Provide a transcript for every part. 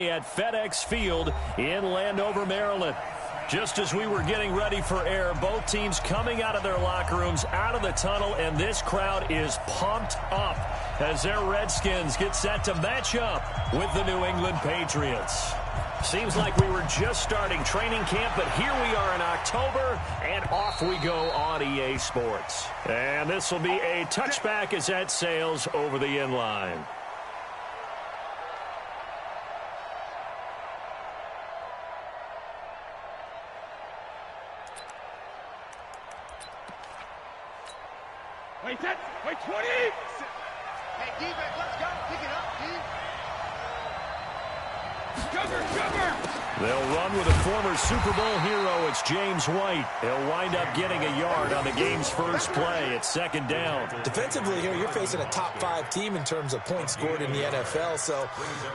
At FedEx Field in Landover, Maryland. Just as we were getting ready for air, both teams coming out of their locker rooms, out of the tunnel, and this crowd is pumped up as their Redskins get set to match up with the New England Patriots. Seems like we were just starting training camp, but here we are in October, and off we go on EA Sports. And this will be a touchback as that sails over the end line. Wait, 20! Hey, defense, let's go. Pick it up, D. Cover! They'll run with a former Super Bowl hero. It's James White. He'll wind up getting a yard on the game's first play. It's second down. Defensively here, you're facing a top 5 team in terms of points scored in the NFL. So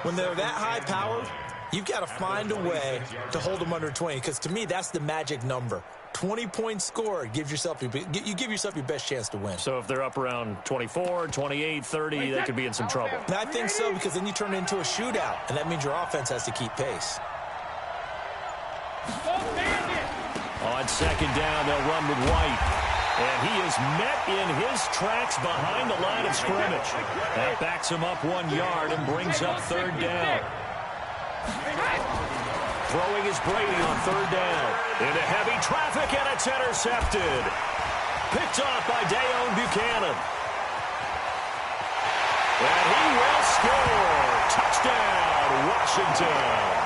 when they're that high powered, you've got to find a way to hold them under 20. Because to me, that's the magic number. 20 points scored, you give yourself your best chance to win. So if they're up around 24, 28, 30, they could be in some trouble. And I think so, because then you turn it into a shootout, and that means your offense has to keep pace. On second down, they'll run with White. And he is met in his tracks behind the line of scrimmage. That backs him up 1 yard and brings up third down. Throwing is Brady on third down. Into heavy traffic, and it's intercepted. Picked off by Dayon Buchanan. And he will score. Touchdown, Washington.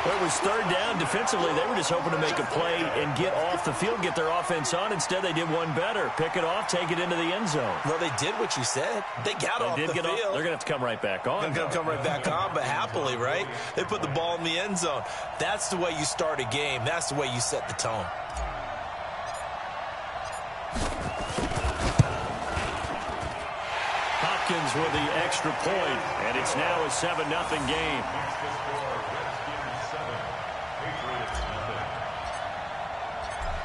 It was third down. Defensively, they were just hoping to make a play and get off the field, get their offense on. Instead, they did one better. Pick it off, take it into the end zone. Well, they did what you said. They got off the field. They're going to have to come right back on. They're going to come right back on, but happily, right? They put the ball in the end zone. That's the way you start a game. That's the way you set the tone. Hopkins with the extra point, and it's now a 7-0 game.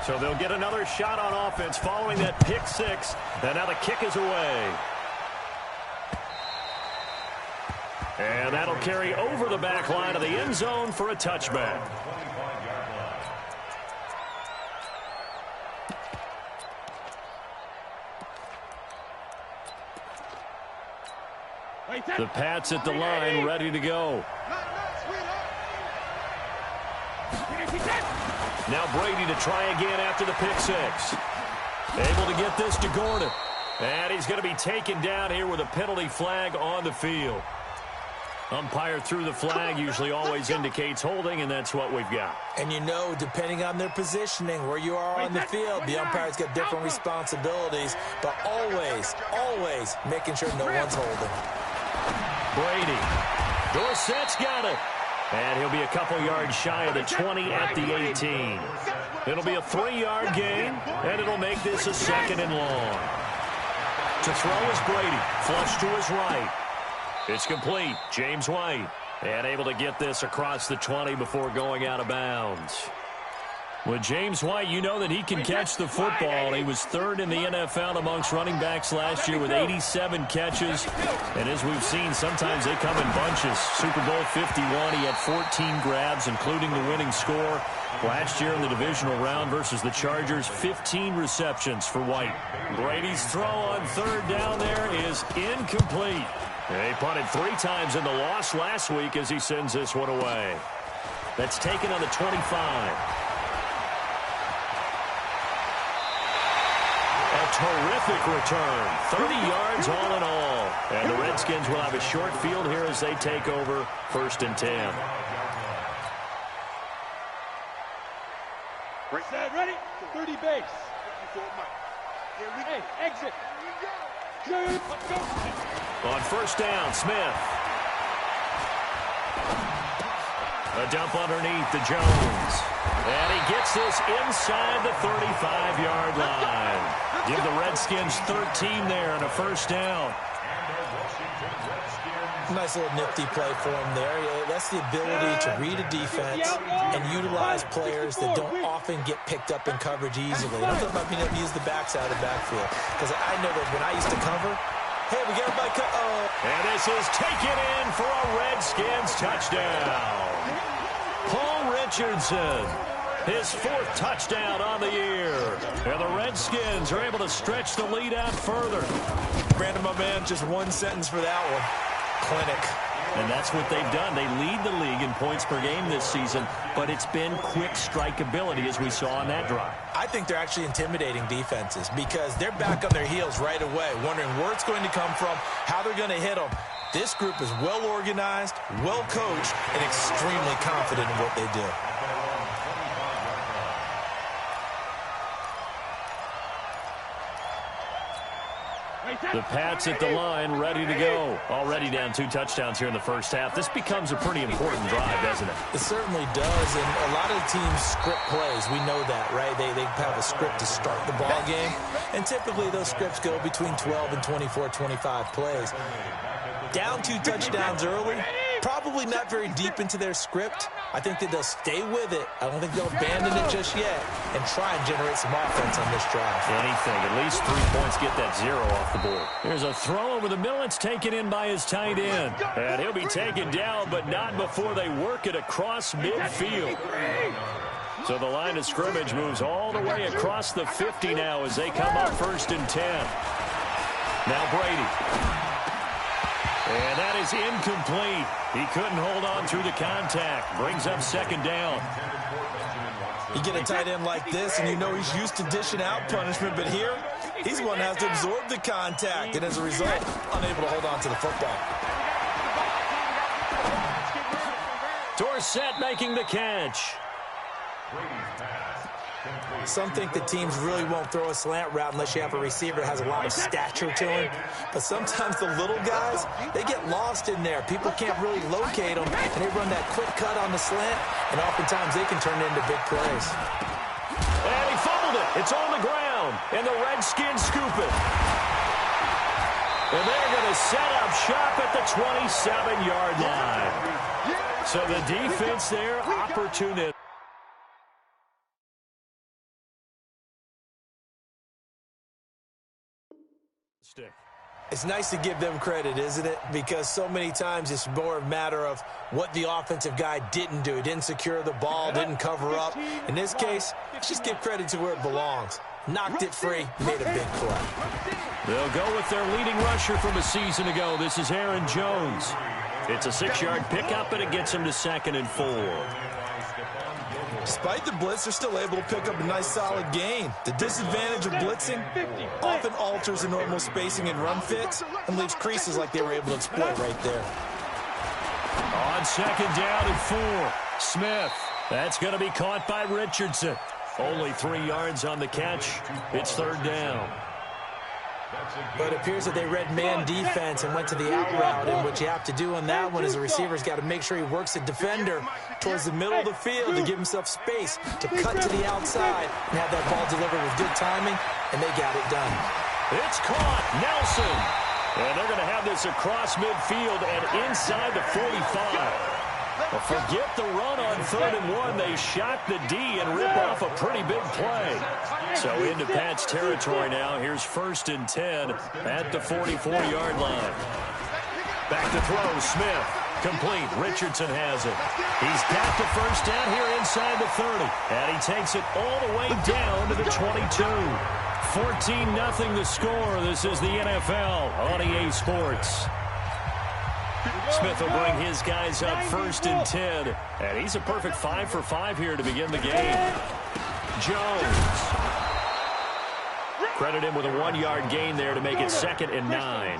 So they'll get another shot on offense following that pick six. And now the kick is away. And that'll carry over the back line of the end zone for a touchback. The Pats at the line, ready to go. Now Brady to try again after the pick six. Able to get this to Gordon. And he's going to be taken down here with a penalty flag on the field. Umpire threw the flag, usually always indicates holding, and that's what we've got. And you know, depending on their positioning, where you are on the field, the umpires get different responsibilities, but always making sure no one's holding. Brady. Dorsett's got it. And he'll be a couple yards shy of the 20 at the 18. It'll be a 3-yard gain, and it'll make this a second and long. To throw is Brady. Flush to his right. It's complete. James White. And able to get this across the 20 before going out of bounds. With James White, you know that he can catch the football. He was third in the NFL amongst running backs last year with 87 catches. And as we've seen, sometimes they come in bunches. Super Bowl 51, he had 14 grabs, including the winning score. Last year in the divisional round versus the Chargers, 15 receptions for White. Brady's throw on third down there is incomplete. He punted 3 times in the loss last week as he sends this one away. That's taken on the 25. Terrific return. 30 yards all in all. And the Redskins will have a short field here as they take over 1st and 10. Set, ready? 30 base. Hey, exit. Let's go. On 1st down, Smith. A dump underneath to Jones. And he gets this inside the 35-yard line. Give the Redskins 13 there and a 1st down. Nice little nifty play for him there. That's the ability to read a defense and utilize players that don't often get picked up in coverage easily. I'm talking about being able to use the backside of the backfield. Because I know that when I used to cover, Hey, we got everybody cut. And this is taken in for a Redskins touchdown. Paul Richardson, his 4th touchdown on the year. And the Redskins are able to stretch the lead out further. Brandon, my man, just one sentence for that one. Clinic. And that's what they've done. They lead the league in points per game this season, but it's been quick strikeability as we saw on that drive. I think they're actually intimidating defenses because they're back on their heels right away, wondering where it's going to come from, how they're going to hit them. This group is well organized, well coached, and extremely confident in what they do. The Pats at the line, ready to go. Already down 2 touchdowns here in the first half. This becomes a pretty important drive, doesn't it? It certainly does, and a lot of teams script plays. We know that, right? They have a script to start the ball game, and typically those scripts go between 12 and 24, 25 plays. Down 2 touchdowns early, probably not very deep into their script. I think that they'll stay with it. I don't think they'll abandon it just yet and try and generate some offense on this drive. Anything. At least 3 points, get that 0 off the board. Here's a throw over the middle. It's taken in by his tight end. And he'll be taken down, but not before they work it across midfield. So the line of scrimmage moves all the way across the 50 now as they come up 1st and 10. Now Brady. And that is incomplete. He couldn't hold on through the contact. Brings up 2nd down. You get a tight end like this, and you know he's used to dishing out punishment, but here, he's the one that has to absorb the contact, and as a result, unable to hold on to the football. Dorsett making the catch. Some think the teams really won't throw a slant route unless you have a receiver that has a lot of stature to him. But sometimes the little guys, they get lost in there. People can't really locate them, and they run that quick cut on the slant, and oftentimes they can turn it into big plays. And he fumbled it. It's on the ground, and the Redskins scoop it. And they're going to set up shop at the 27-yard line. So the defense there, opportunistic. It's nice to give them credit, isn't it? Because so many times it's more a matter of what the offensive guy didn't do. He didn't secure the ball, didn't cover up. In this case, let's just give credit to where it belongs. Knocked it free, made a big play. They'll go with their leading rusher from a season ago. This is Aaron Jones. It's a 6-yard pickup, and it gets him to 2nd and 4. Despite the blitz, they're still able to pick up a nice, solid gain. The disadvantage of blitzing often alters the normal spacing and run fits and leaves creases like they were able to exploit right there. On 2nd down and 4, Smith. That's going to be caught by Richardson. Only 3 yards on the catch. It's 3rd down. But it appears that they read man defense and went to the out route, and what you have to do on that one is the receiver's got to make sure he works the defender towards the middle of the field to give himself space to cut to the outside and have that ball delivered with good timing, and they got it done. It's caught. Nelson. And they're going to have this across midfield and inside the 45. Well, forget the run on 3rd and 1. They shot the D and rip off a pretty big play. So into Pat's territory now. Here's 1st and 10 at the 44-yard line. Back to throw. Smith. Complete. Richardson has it. He's got the 1st down here inside the 30. And he takes it all the way down to the 22. 14-0 the score. This is the NFL on EA Sports. Smith will bring his guys up 1st and 10. And he's a perfect 5 for 5 here to begin the game. Jones. Credit him with a 1-yard gain there to make it 2nd and 9.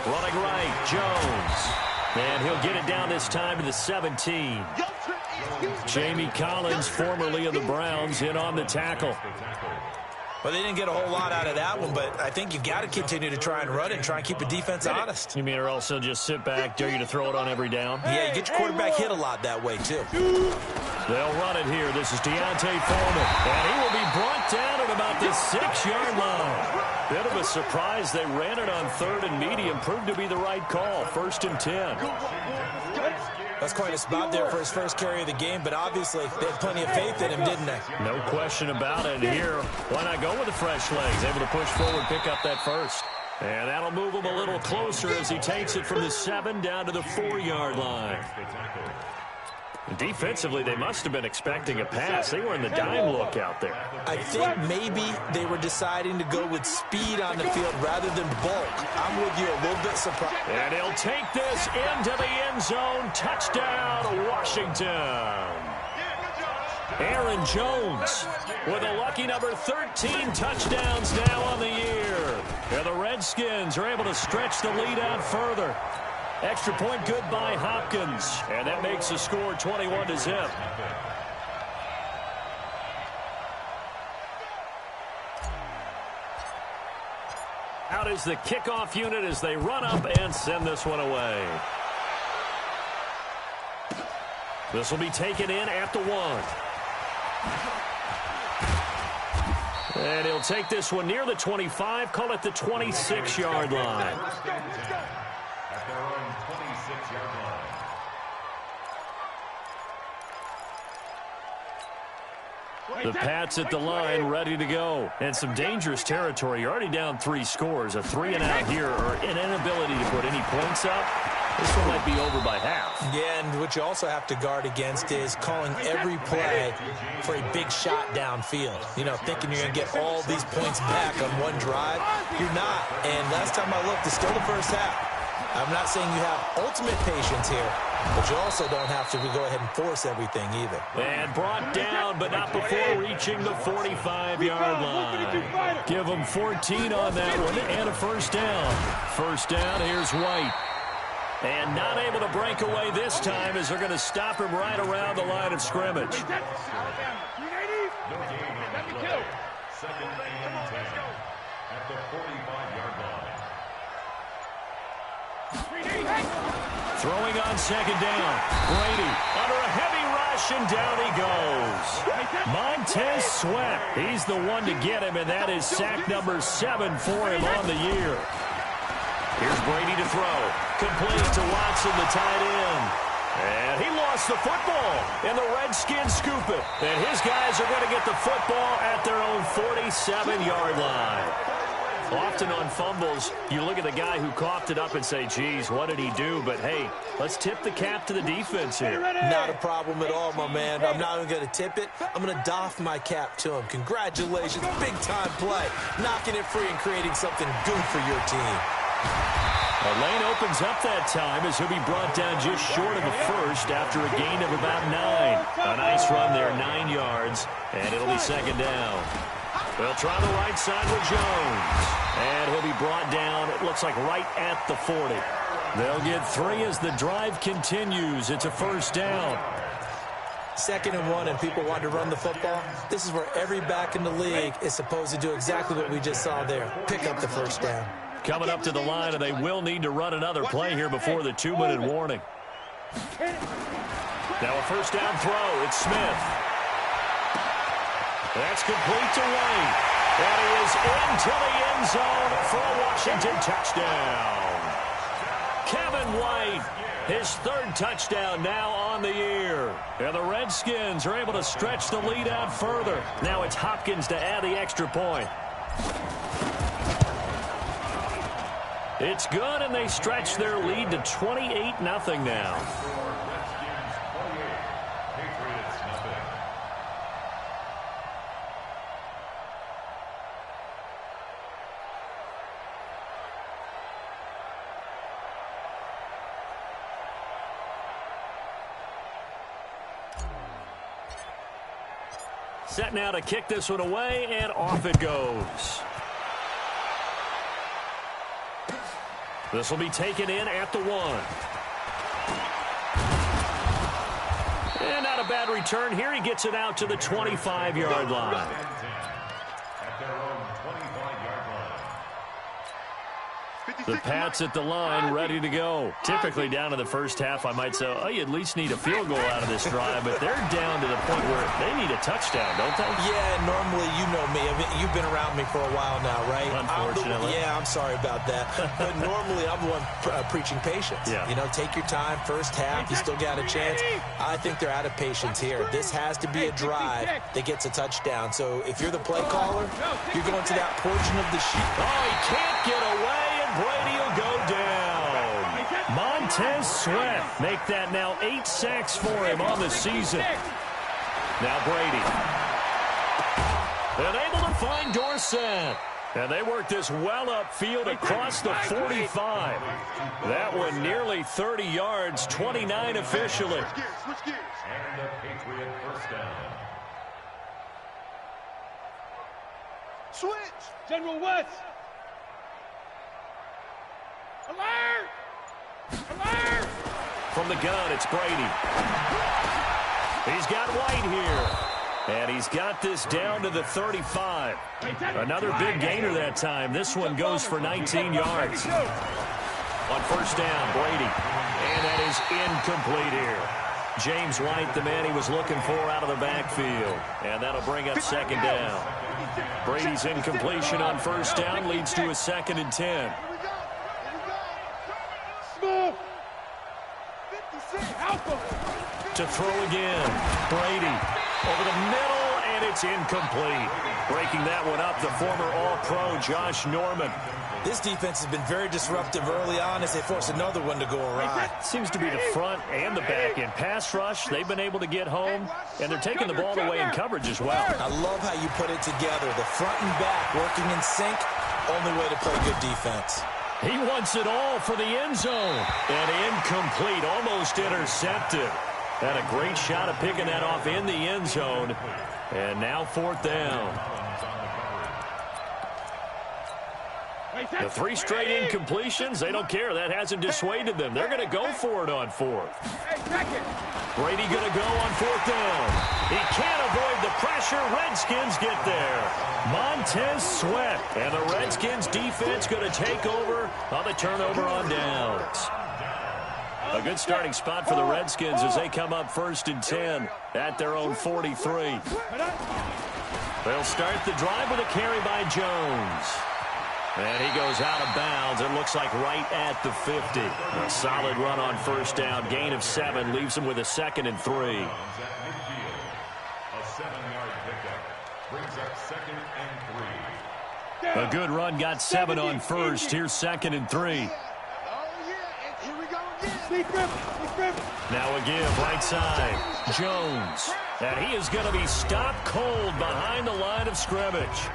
Running right, Jones. And he'll get it down this time to the 17. Jamie Collins, formerly of the Browns, in on the tackle. Well, they didn't get a whole lot out of that one, but I think you got to continue to try and run it and try and keep the defense honest. You mean or else they'll just sit back, dare you to throw it on every down? Yeah, you get your quarterback hit a lot that way, too. They'll run it here. This is Deontay Foreman, and he will be brought down at about the 6-yard line. Bit of a surprise. They ran it on 3rd and medium. Proved to be the right call. 1st and 10. That's quite a spot there for his first carry of the game, but obviously they had plenty of faith in him, didn't they? No question about it. Here, why not go with the fresh legs? Able to push forward, pick up that first. And that'll move him a little closer as he takes it from the 7 down to the 4-yard line. Defensively, they must have been expecting a pass. They were in the dime look out there. I think maybe they were deciding to go with speed on the field rather than bulk. I'm with you, a little bit surprised. And he'll take this into the end zone. Touchdown, Washington. Aaron Jones with a lucky number 13 touchdowns now on the year. And the Redskins are able to stretch the lead out further. Extra point good by Hopkins. And that makes the score 21-0. Out is the kickoff unit as they run up and send this one away. This will be taken in at the 1. And he'll take this one near the 25, call it the 26-yard line. The Pats at the line, ready to go. And some dangerous territory. You're already down 3 scores. A 3-and-out here, or an inability to put any points up. This one might be over by half. Yeah, and what you also have to guard against is calling every play for a big shot downfield. You know, thinking you're going to get all these points back on one drive. You're not. And last time I looked, it's still the first half. I'm not saying you have ultimate patience here, but you also don't have to go ahead and force everything either. And brought down, but not before reaching the 45-yard line. Give them 14 on that one and a first down. First down, here's White. And not able to break away this time as they're going to stop him right around the line of scrimmage. Second and 10 at the 45-yard line. Throwing on second down. Brady under a heavy rush, and down he goes. Montez Sweat. He's the one to get him, and that is sack number 7 for him on the year. Here's Brady to throw. Complete to Watson, the tight end. And he lost the football, and the Redskins scoop it. And his guys are going to get the football at their own 47-yard line. Often on fumbles, you look at the guy who coughed it up and say, geez, what did he do? But, hey, let's tip the cap to the defense here. Not a problem at all, my man. I'm not even going to tip it. I'm going to doff my cap to him. Congratulations. Big-time play. Knocking it free and creating something good for your team. A lane opens up that time as he'll be brought down just short of the first after a gain of about 9. A nice run there, 9 yards, and it'll be second down. They'll try the right side with Jones. And he'll be brought down, it looks like right at the 40. They'll get 3 as the drive continues. It's a first down. 2nd and 1, and people want to run the football. This is where every back in the league is supposed to do exactly what we just saw there. Pick up the first down. Coming up to the line, and they will need to run another play here before the 2-minute warning. Now a first down throw. It's Smith. That's complete to White. And he is into the end zone for a Washington touchdown. Kevin White, his 3rd touchdown now on the year. And the Redskins are able to stretch the lead out further. Now it's Hopkins to add the extra point. It's good, and they stretch their lead to 28-0 now. Set now to kick this one away, and off it goes. This will be taken in at the 1. And not a bad return here. He gets it out to the 25-yard line. At their own 25-yard line. The Pats at the line, ready to go. Typically down in the first half, I might say, oh, you at least need a field goal out of this drive, but they're down to the point where they need a touchdown, don't they? Yeah, normally, you know me. I mean, you've been around me for a while now, right? Unfortunately. I'm sorry about that. But normally, I'm the one preaching patience. Yeah. You know, take your time. First half, you still got a chance. I think they're out of patience here. This has to be a drive that gets a touchdown. So if you're the play caller, you're going to that portion of the sheet. Oh, he can't get away, and Brady will go down. Montez Sweat make that now 8 sacks for him on the season. Now Brady. And able to find Dorsett. And they work this well upfield across the 45. That one nearly 30 yards, 29 officially. And the Patriot first down. Switch. General West. Alert! Alert! From the gun, it's Brady. He's got White here. And he's got this down to the 35. Another big gainer that time. This one goes for 19 yards. On first down, Brady. And that is incomplete here. James White, the man he was looking for out of the backfield. And that'll bring up second down. Brady's incompletion on first down leads to a 2nd and 10. To throw again. Brady over the middle, and it's incomplete. Breaking that one up, the former All-Pro Josh Norman. This defense has been very disruptive early on as they force another one to go awry. Seems to be the front and the back end. Pass rush, they've been able to get home, and they're taking the ball away in coverage as well. I love how you put it together. The front and back working in sync, only way to play good defense. He wants it all for the end zone. And incomplete, almost intercepted. Had a great shot of picking that off in the end zone. And now 4th down. The 3 straight incompletions, they don't care. That hasn't dissuaded them. They're going to go for it on 4th. Brady going to go on 4th down. He can't avoid the pressure. Redskins get there. Montez Sweat. And the Redskins defense going to take over on the turnover on downs. A good starting spot for the Redskins as they come up 1st and 10 at their own 43. They'll start the drive with a carry by Jones. And he goes out of bounds. It looks like right at the 50. A solid run on first down. Gain of 7 leaves him with a 2nd and 3. A 7-yard pickup brings up 2nd and 3. A good run got 7 on first. Here's 2nd and 3. Now again, right side, Jones. And he is going to be stopped cold behind the line of scrimmage.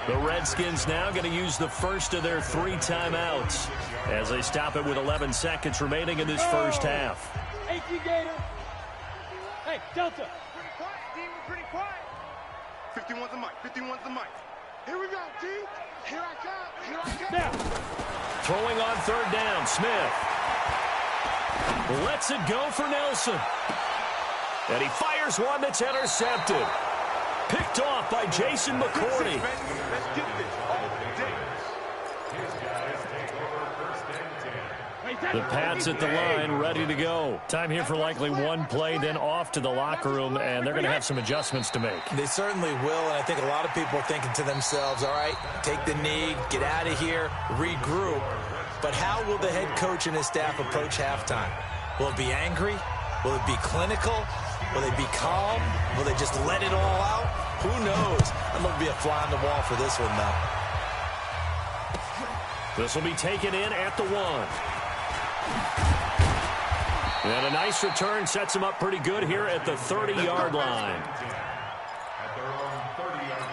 The Redskins now going to use the first of their 3 timeouts as they stop it with 11 seconds remaining in this first half. Hey, Delta. Pretty quiet. 51's the mic. 51's the mic. Here we go, T. Here I come. Here I come. Now. Throwing on 3rd down, Smith. Lets it go for Nelson. And he fires one that's intercepted. Picked off by Jason McCourty. Let's get this all day. The Pats at the line, ready to go. Time here for likely one play, then off to the locker room, and they're going to have some adjustments to make. They certainly will, and I think a lot of people are thinking to themselves, all right, take the knee, get out of here, regroup. But how will the head coach and his staff approach halftime? Will it be angry? Will it be clinical? Will they be calm? Will they just let it all out? Who knows? I'm going to be a fly on the wall for this one, though. This will be taken in at the 1. And a nice return sets him up pretty good here at the 30-yard line. At their own 30-yard line.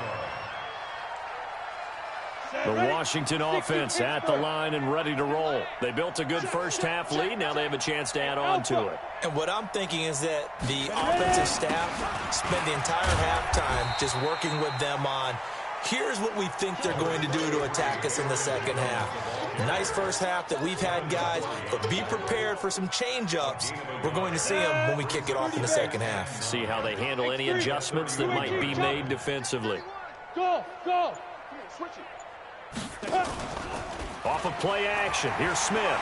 The Washington offense at the line and ready to roll. They built a good first half lead. Now they have a chance to add on to it. And what I'm thinking is that the offensive staff spent the entire halftime just working with them on, here's what we think they're going to do to attack us in the second half. Nice first half that we've had, guys, but be prepared for some change-ups. We're going to see them when we kick it off in the second half. See how they handle any adjustments that might be made defensively. Go! On Off of play action, here's Smith.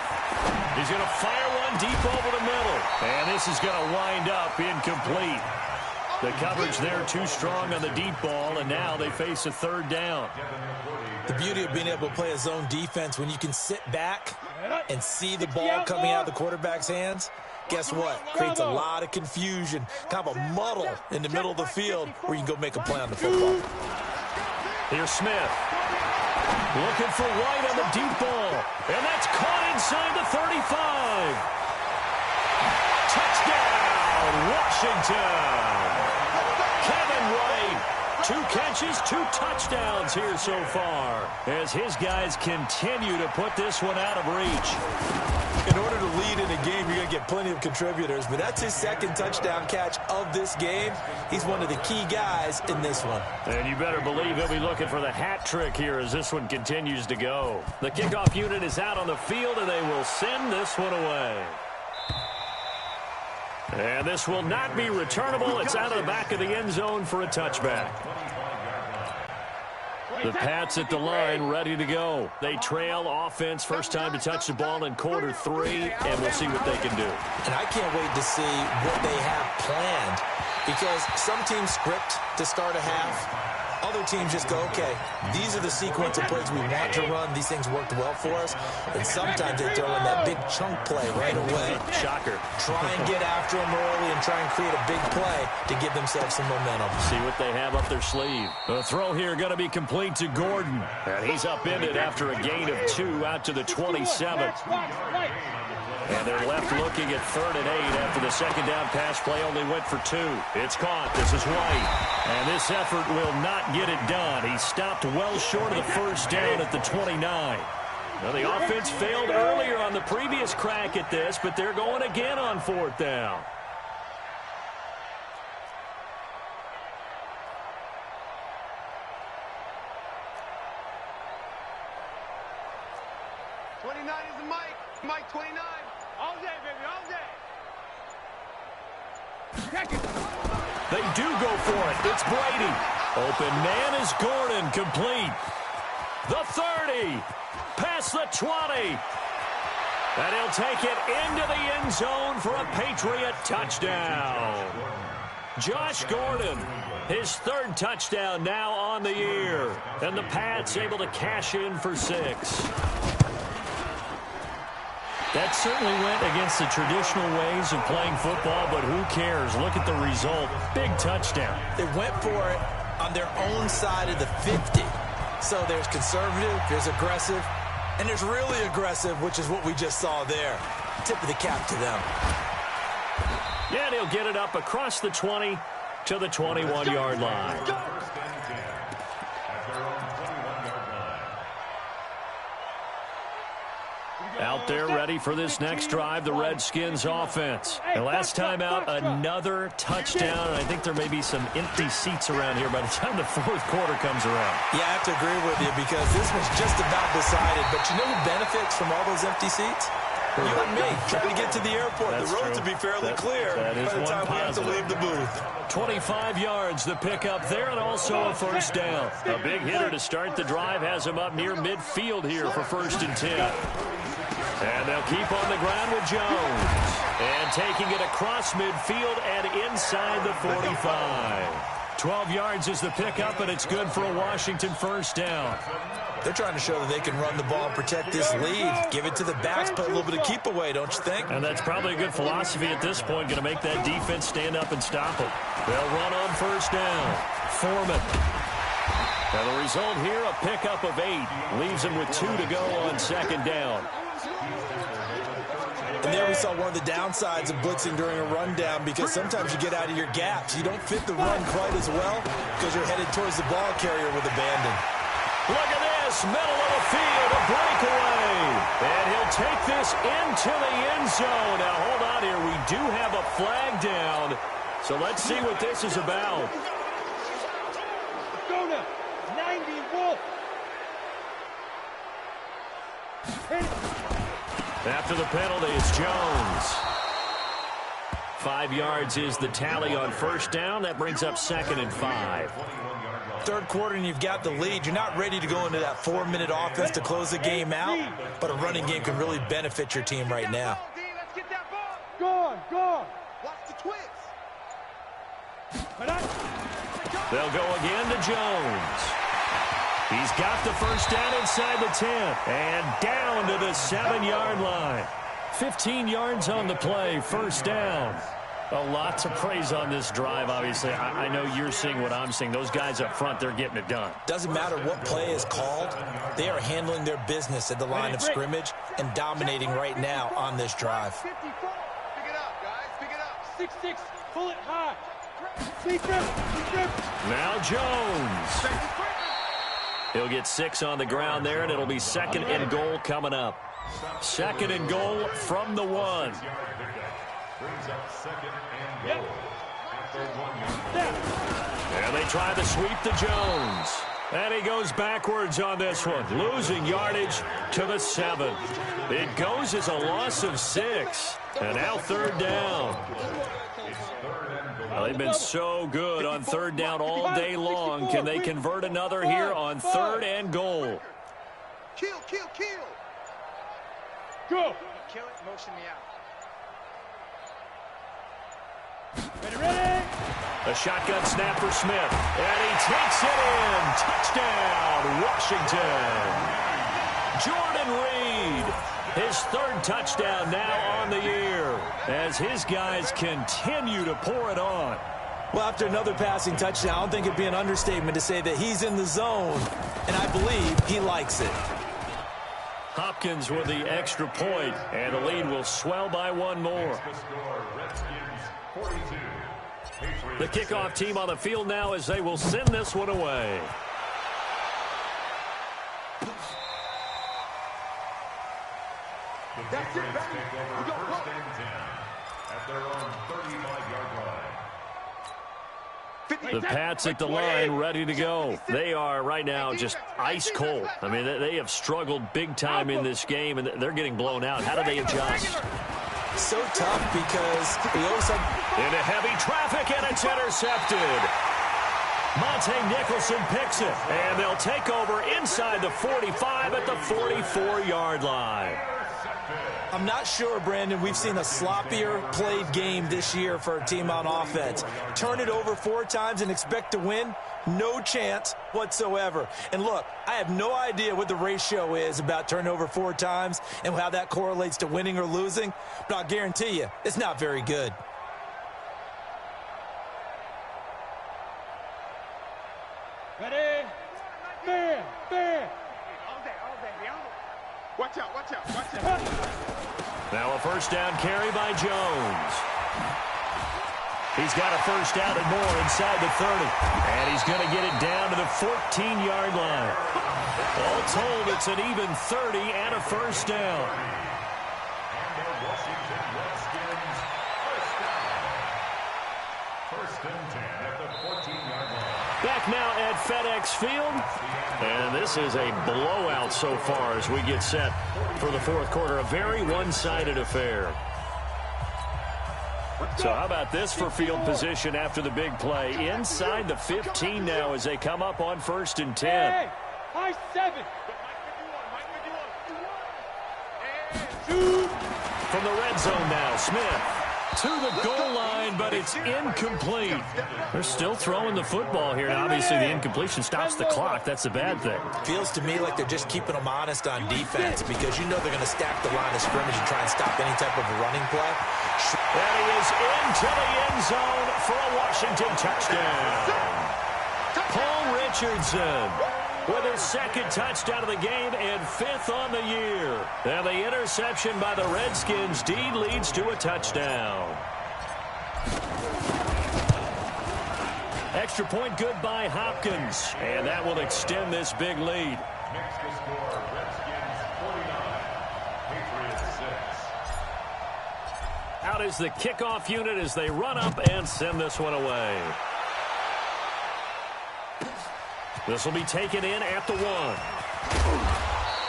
He's going to fire one deep over the middle. And this is going to wind up incomplete. The coverage there too strong on the deep ball, and now they face a third down. The beauty of being able to play a zone defense when you can sit back and see the ball coming out of the quarterback's hands, guess what? Creates a lot of confusion, kind of a muddle in the middle of the field where you can go make a play on the football. Here's Smith. Looking for White on the deep ball. And that's caught inside the 35. Touchdown, Washington. Kevin White. 2 catches, 2 touchdowns here so far as his guys continue to put this one out of reach. In order to lead in a game, you're going to get plenty of contributors, but that's his second touchdown catch of this game. He's one of the key guys in this one. And you better believe he'll be looking for the hat trick here as this one continues to go. The kickoff unit is out on the field, and they will send this one away. And this will not be returnable. It's out of the back of the end zone for a touchback. The Pats at the line, ready to go. They trail offense, first time to touch the ball in quarter 3, and we'll see what they can do. And I can't wait to see what they have planned, because some teams script to start a half. Other teams just go, okay, these are the sequence of plays we want to run. These things worked well for us. And sometimes they throw in that big chunk play right away. Shocker. Try and get after them early and try and create a big play to give themselves some momentum. See what they have up their sleeve. The throw here going to be complete to Gordon. And he's upended after a gain of 2 out to the 27. And they're left looking at 3rd and 8 after the second down pass play only went for 2. It's caught. This is White. And this effort will not get it done. He stopped well short of the first down at the 29. Now, the offense failed earlier on the previous crack at this, but they're going again on 4th down. Mike 29. All day, baby, all day. They do go for it. It's Brady. Open man is Gordon, complete. The 30. Past the 20. And he'll take it into the end zone for a Patriot touchdown. Josh Gordon, his 3rd touchdown now on the year. And the Pats able to cash in for 6. That certainly went against the traditional ways of playing football, but who cares? Look at the result. Big touchdown. They went for it on their own side of the 50. So there's conservative, there's aggressive, and there's really aggressive, which is what we just saw there. Tip of the cap to them. Yeah, he'll get it up across the 20 to the 21-yard line. Out there ready for this next drive, the Redskins offense. And last time out, another touchdown. And I think there may be some empty seats around here by the time the 4th quarter comes around. Yeah, I have to agree with you because this was just about decided. But you know who benefits from all those empty seats? You and me, trying to get to the airport. That's the roads true. will be fairly clear by the time we have to leave the booth. 25 yards, the pickup there, and also a first down. A big hitter to start the drive has him up near midfield here for 1st and 10. And they'll keep on the ground with Jones. And taking it across midfield and inside the 45. 12 yards is the pickup, and it's good for a Washington first down. They're trying to show that they can run the ball and protect this lead. Give it to the backs, put a little bit of keep away, don't you think? And that's probably a good philosophy at this point, going to make that defense stand up and stop them. They'll run on first down. Foreman. And the result here, a pickup of 8. Leaves them with 2 to go on second down. And there we saw one of the downsides of blitzing during a rundown because sometimes you get out of your gaps. You don't fit the run quite as well because you're headed towards the ball carrier with abandon. Look at this, middle of the field, a breakaway. And he'll take this into the end zone. Now, hold on here. We do have a flag down. So let's see what this is about. Go now. 90 Wolf. After the penalty, it's Jones. 5 yards is the tally on first down. That brings up 2nd and 5. third quarter and you've got the lead, you're not ready to go into that 4-minute offense to close the game out, but a running game can really benefit your team right now. Let's get that ball. Go on, go on. Watch the twist. They'll go again to Jones. He's got the first down inside the 10 and down to the 7-yard line. 15 yards on the play, first down. A lot to praise on this drive, obviously. I know you're seeing what I'm seeing. Those guys up front, they're getting it done. Doesn't matter what play is called. They are handling their business at the line of scrimmage and dominating right now on this drive. 54. Pick it up, guys. Pick it up. 6-6. Pull it high. Sleep rip. Now Jones. He'll get 6 on the ground there, and it'll be 2nd and goal coming up. 2nd and goal from the 1. Brings up 2nd and goal. After 1 yard. And they try to sweep to Jones. And he goes backwards on this one, losing yardage to the 7. It goes as a loss of 6. And now 3rd down. Well, they've been so good on 3rd down all day long. Can they convert another here on 3rd and goal? Kill. Go. Kill it. Motion me out. Ready. A shotgun snap for Smith. And he takes it in. Touchdown, Washington. Jordan Reed, his 3rd touchdown now on the year as his guys continue to pour it on. Well, after another passing touchdown, I don't think it'd be an understatement to say that he's in the zone, and I believe he likes it. Hopkins with the extra point, and the lead will swell by 1 more. Redskins 42. The kickoff team on the field now as they will send this one away. That's it, baby. Take over We go. 1st and 10 at their own 35-yard line. The Pats at the line, ready to go. They are right now just ice cold. I mean, they have struggled big time in this game, and they're getting blown out. How do they adjust? So tough because we also Into heavy traffic, and it's intercepted. Monte Nicholson picks it, and they'll take over inside the 45 at the 44-yard line. I'm not sure, Brandon, we've seen a sloppier played game this year for a team on offense. Turn it over 4 times and expect to win? No chance whatsoever. And look, I have no idea what the ratio is about turning over 4 times and how that correlates to winning or losing, but I'll guarantee you it's not very good. Ready. Man. All day. Watch out. Now a first down carry by Jones. He's got a first down and more inside the 30. And he's going to get it down to the 14-yard line. All told, it's an even 30 and a first down. And the Washington Redskins first down. 1st and 10 at the 14-yard line. Back now at FedEx Field. And this is a blowout so far as we get set for the 4th quarter. A very one-sided affair. So how about this for field position after the big play? Inside the 15 now as they come up on 1st and 10. Hey. High 7. From the red zone now, Smith to the goal line, but it's incomplete. They're still throwing the football here. Now, obviously, the incompletion stops the clock. That's the bad thing. Feels to me like they're just keeping them honest on defense because you know they're going to stack the line of scrimmage and try and stop any type of a running play. And he is into the end zone for a Washington touchdown. Paul Richardson with his 2nd touchdown of the game and 5th on the year. And the interception by the Redskins indeed leads to a touchdown. Extra point good by Hopkins. And that will extend this big lead. Makes the score Redskins 49, Patriots 6. Out is the kickoff unit as they run up and send this one away. This will be taken in at the 1.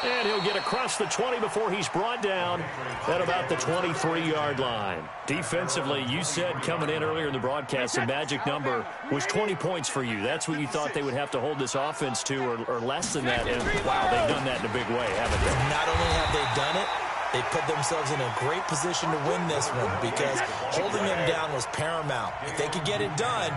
And he'll get across the 20 before he's brought down at about the 23-yard line. Defensively, you said coming in earlier in the broadcast, the magic number was 20 points for you. That's what you thought they would have to hold this offense to, or less than that. And, wow, they've done that in a big way, haven't they? Not only have they done it, they put themselves in a great position to win this one because holding them down was paramount. If they could get it done,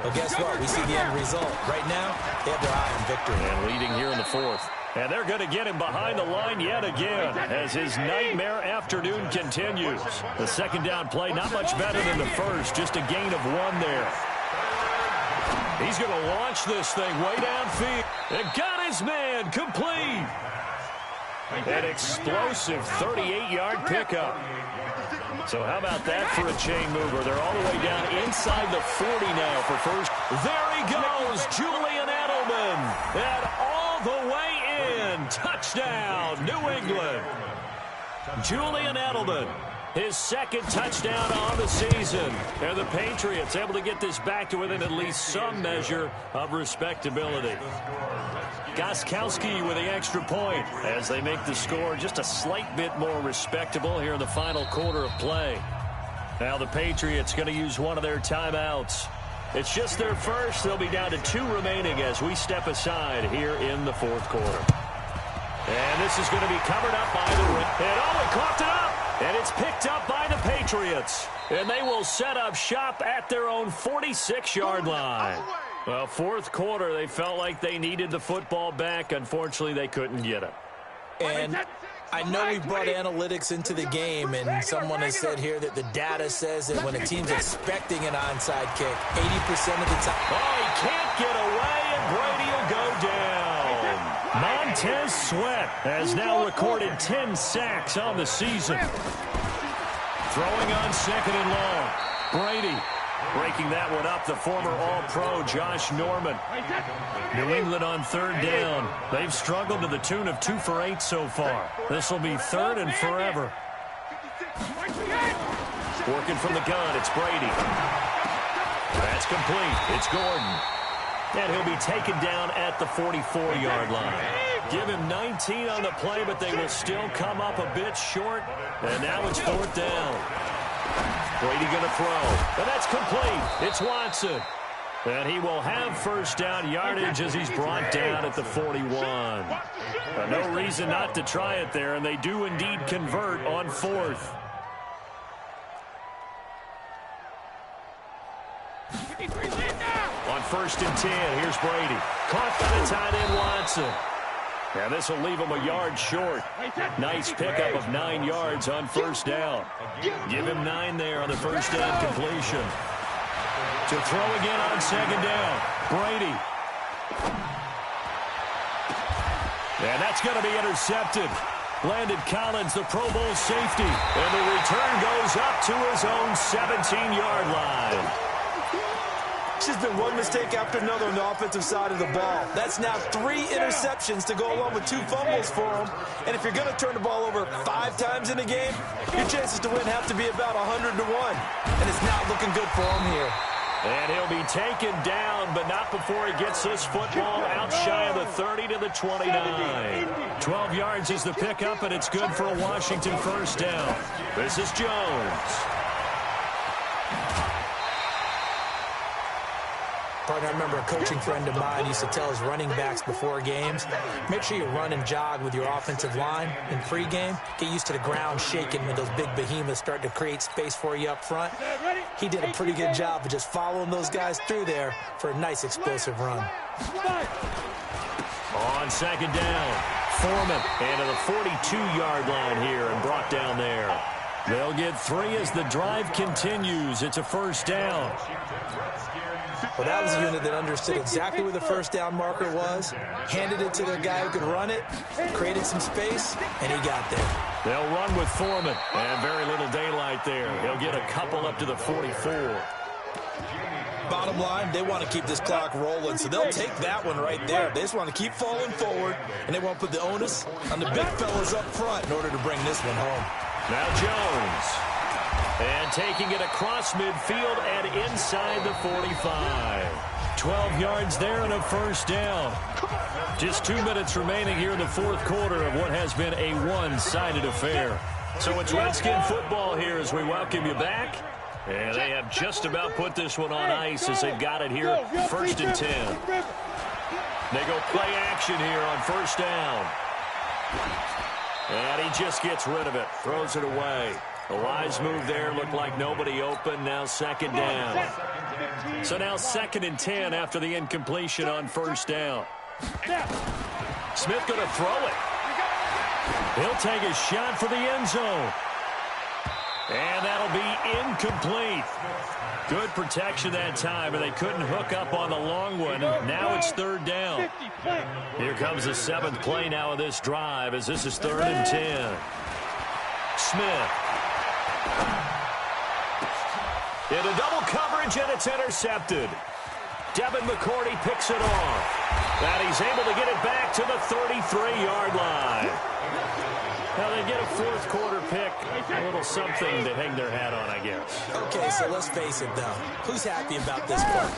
well, guess what? We see the end result. Right now, they have their eye on victory. And leading here in the fourth. And they're going to get him behind the line yet again as his nightmare afternoon continues. The second down play, not much better than the first, just a gain of 1 there. He's going to launch this thing way downfield. And got his man complete. An explosive 38-yard pickup. So how about that for a chain mover? They're all the way down inside the 40 now for first. There he goes, Julian Edelman. And all the way in. Touchdown, New England. Julian Edelman, his second touchdown on the season. And the Patriots able to get this back to within at least some measure of respectability. Gostkowski with the extra point as they make the score just a slight bit more respectable here in the final quarter of play. Now the Patriots going to use one of their timeouts. It's just their first. They'll be down to 2 remaining as we step aside here in the fourth quarter. And this is going to be covered up by the rim. And he coughed it up. And it's picked up by the Patriots. And they will set up shop at their own 46-yard line. Well, fourth quarter, they felt like they needed the football back. Unfortunately, they couldn't get it. And I know we brought analytics into the game, and someone has said here that the data says that when a team's expecting an onside kick, 80% of the time. Oh, he can't get away, and Brady will go down. Montez Sweat has now recorded 10 sacks on the season. Throwing on second and long. Brady breaking that one up, the former All-Pro Josh Norman. New England on third down. They've struggled to the tune of 2 for 8 so far. This will be third and forever. Working from the gun, it's Brady. That's complete. It's Gordon. And he'll be taken down at the 44-yard line. Give him 19 on the play, but they will still come up a bit short. And now it's fourth down. Brady going to throw. And that's complete. It's Watson. And he will have first down yardage as he's brought down at the 41. No reason not to try it there, and they do indeed convert on fourth. On first and 10, here's Brady. Caught by the tight end Watson. And this will leave him a yard short. Nice pickup of 9 yards on first down. Give him 9 there on the first down completion. To throw again on second down. Brady. And that's going to be intercepted. Landon Collins, the Pro Bowl safety. And the return goes up to his own 17-yard line. It's just been one mistake after another on the offensive side of the ball. That's now 3 interceptions to go along with 2 fumbles for him. And if you're going to turn the ball over 5 times in a game, your chances to win have to be about 100 to 1. And it's not looking good for him here. And he'll be taken down, but not before he gets this football out shy of the 30 to the 29. 12 yards is the pickup, and it's good for a Washington first down. This is Jones. Partner, I remember a coaching friend of mine used to tell his running backs before games, make sure you run and jog with your offensive line in pregame. Get used to the ground shaking when those big behemoths start to create space for you up front. He did a pretty good job of just following those guys through there for a nice explosive run. On second down, Foreman into the 42-yard line here and brought down there. They'll get 3 as the drive continues. It's a first down. Well, that was a unit that understood exactly where the first down marker was, handed it to their guy who could run it, created some space, and he got there. They'll run with Foreman, and very little daylight there. He'll get a couple up to the 44. Bottom line, they want to keep this clock rolling, so they'll take that one right there. They just want to keep falling forward, and they want to put the onus on the big fellas up front in order to bring this one home. Now Jones. And taking it across midfield and inside the 45. 12 yards there and a first down. Just 2 minutes remaining here in the fourth quarter of what has been a one-sided affair. So it's Redskin football here as we welcome you back. And they have just about put this one on ice as they've got it here, first and 10. They go play action here on first down. And he just gets rid of it, throws it away. A wise move there, looked like nobody open, now second down. So now second and 10 after the incompletion on first down. Smith going to throw it. He'll take a shot for the end zone. And that'll be incomplete. Good protection that time, and they couldn't hook up on the long one. Now it's third down. Here comes the seventh play now of this drive as this is third and 10. Smith. Into double coverage, and it's intercepted. Devin McCourty picks it off. And he's able to get it back to the 33-yard line. Now they get a fourth quarter pick, a little something to hang their hat on, I guess. Okay, so let's face it, though. Who's happy about this play?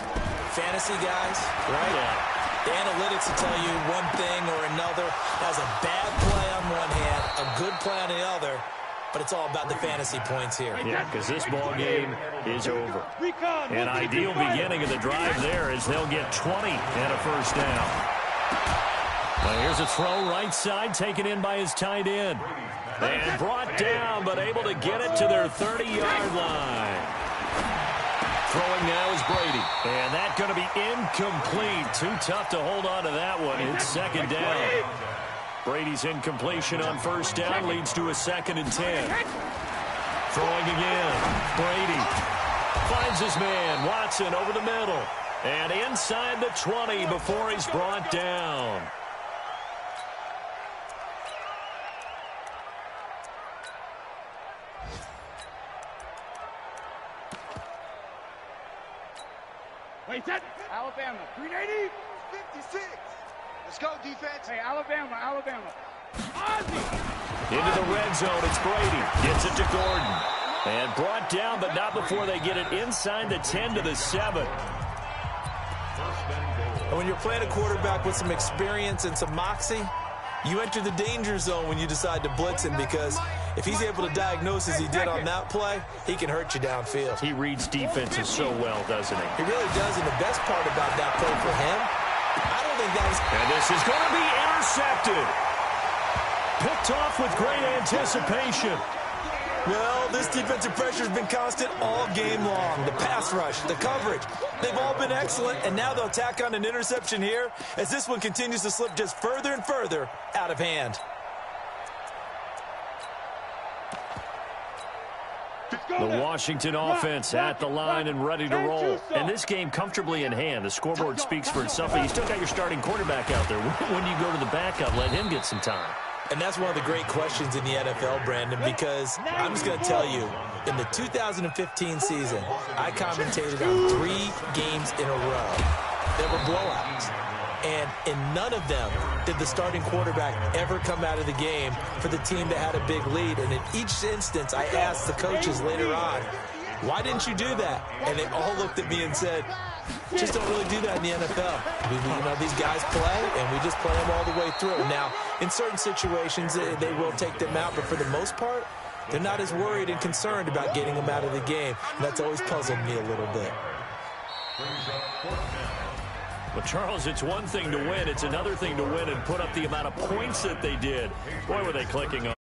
Fantasy guys, right? Yeah. The analytics will tell you one thing or another. That's a bad play on one hand, a good play on the other, but it's all about the fantasy points here. Yeah, because this ball game is over. An ideal beginning of the drive there as they'll get 20 and a first down. Well, here's a throw right side taken in by his tight end. And brought down, but able to get it to their 30-yard line. Throwing now is Brady. And that's going to be incomplete. Too tough to hold on to that one. It's second down. Brady's incompletion on first down leads to a second and 10. Throwing again. Brady finds his man. Watson over the middle. And inside the 20 before he's brought down. Wait, set. Alabama. 380. 56. Let's go, defense. Hey, Alabama. Ozzie. Into the red zone, it's Brady. Gets it to Gordon. And brought down, but not before they get it inside the 10 to the 7. And when you're playing a quarterback with some experience and some moxie, you enter the danger zone when you decide to blitz him, because if he's able to diagnose as he did on that play, he can hurt you downfield. He reads defenses so well, doesn't he? He really does, and the best part about that play for him, I don't think that was... And this is going to be intercepted. Picked off with great anticipation. Well, this defensive pressure has been constant all game long. The pass rush, the coverage, they've all been excellent, and now they'll tack on an interception here as this one continues to slip just further and further out of hand. The Washington offense at the line and ready to roll. And this game comfortably in hand. The scoreboard speaks for itself, but you still got your starting quarterback out there. When do you go to the backup? Let him get some time. And that's one of the great questions in the NFL, Brandon, because I'm just going to tell you, in the 2015 season, I commentated on 3 games in a row. There were blowouts. And in none of them did the starting quarterback ever come out of the game for the team that had a big lead. And in each instance, I asked the coaches later on, why didn't you do that? And they all looked at me and said, just don't really do that in the NFL. These guys play, and we just play them all the way through. Now, in certain situations, they will take them out, but for the most part, they're not as worried and concerned about getting them out of the game. And that's always puzzled me a little bit. Well, Charles, it's one thing to win. It's another thing to win and put up the amount of points that they did. Boy, were they clicking on